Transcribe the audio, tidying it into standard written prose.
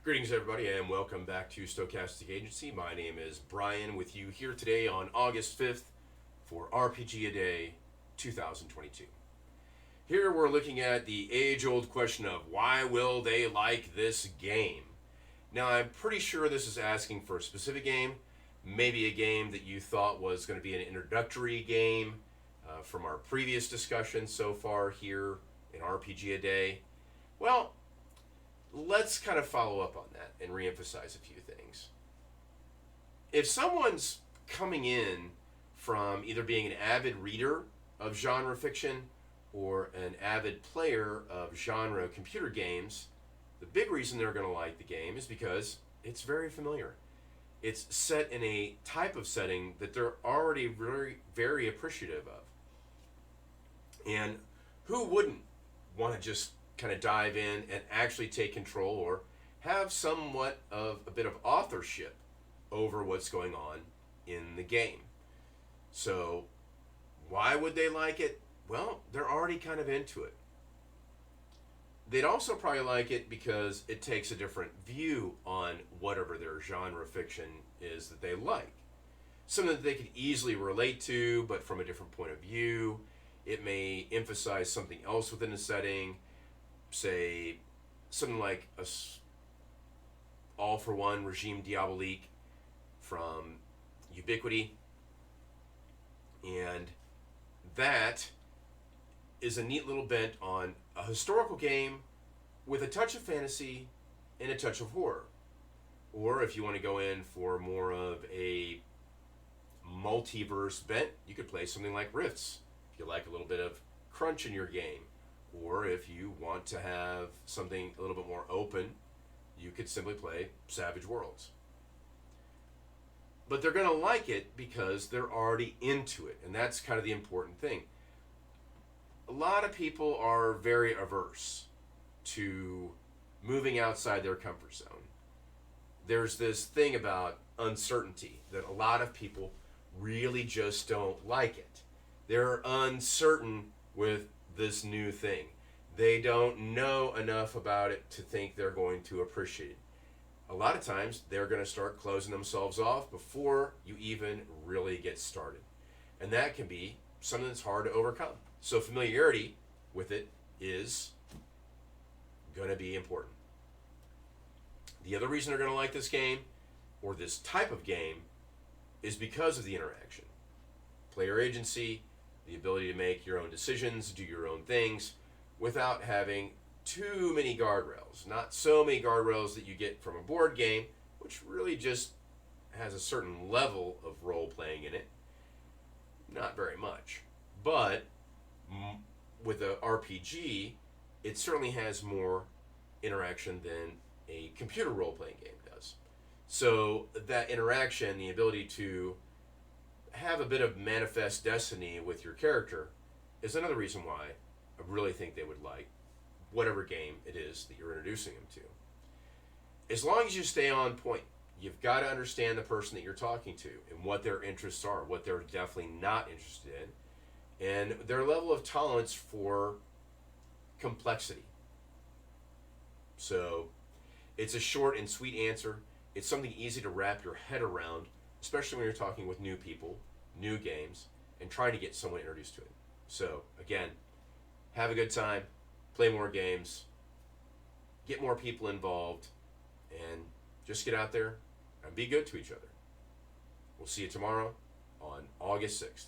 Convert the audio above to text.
Greetings, everybody, and welcome back to Stochastic Agency. My name is Brian, with you here today on August 5th for RPG A Day 2022. Here we're looking at the age-old question of why will they like this game? Now, I'm pretty sure this is asking for a specific game, maybe a game that you thought was going to be an introductory game from our previous discussion so far here in RPG A Day. Well, let's kind of follow up on that and reemphasize a few things. If someone's coming in from either being an avid reader of genre fiction or an avid player of genre computer games, the big reason they're going to like the game is because it's very familiar. It's set in a type of setting that they're already very, very appreciative of. And who wouldn't want to just kind of dive in and actually take control or have somewhat of a bit of authorship over what's going on in the game? So why would they like it? Well, they're already kind of into it. They'd also probably like it because it takes a different view on whatever their genre fiction is that they like. Something that they could easily relate to, but from a different point of view. It may emphasize something else within the setting. Say, something like a All for One Regime Diabolique from Ubiquity. And that is a neat little bent on a historical game with a touch of fantasy and a touch of horror. Or if you want to go in for more of a multiverse bent, you could play something like Rifts. If you like a little bit of crunch in your game. Or if you want to have something a little bit more open, you could simply play Savage Worlds. But they're going to like it because they're already into it, and that's kind of the important thing. A lot of people are very averse to moving outside their comfort zone. There's this thing about uncertainty that a lot of people really just don't like it. They're uncertain with this new thing. They don't know enough about it to think they're going to appreciate it. A lot of times they're going to start closing themselves off before you even really get started. And that can be something that's hard to overcome. So familiarity with it is going to be important. The other reason they're going to like this game, or this type of game, is because of the interaction. Player agency, the ability to make your own decisions, do your own things, without having too many guardrails. Not so many guardrails that you get from a board game, which really just has a certain level of role-playing in it. Not very much. But with a RPG, it certainly has more interaction than a computer role-playing game does. So that interaction, the ability to have a bit of manifest destiny with your character, is another reason why I really think they would like whatever game it is that you're introducing them to. As long as you stay on point, you've got to understand the person that you're talking to and what their interests are, what they're definitely not interested in, and their level of tolerance for complexity. So it's a short and sweet answer. It's something easy to wrap your head around, especially when you're talking with new people, new games, and trying to get someone introduced to it. So, again, have a good time, play more games, get more people involved, and just get out there and be good to each other. We'll see you tomorrow on August 6th.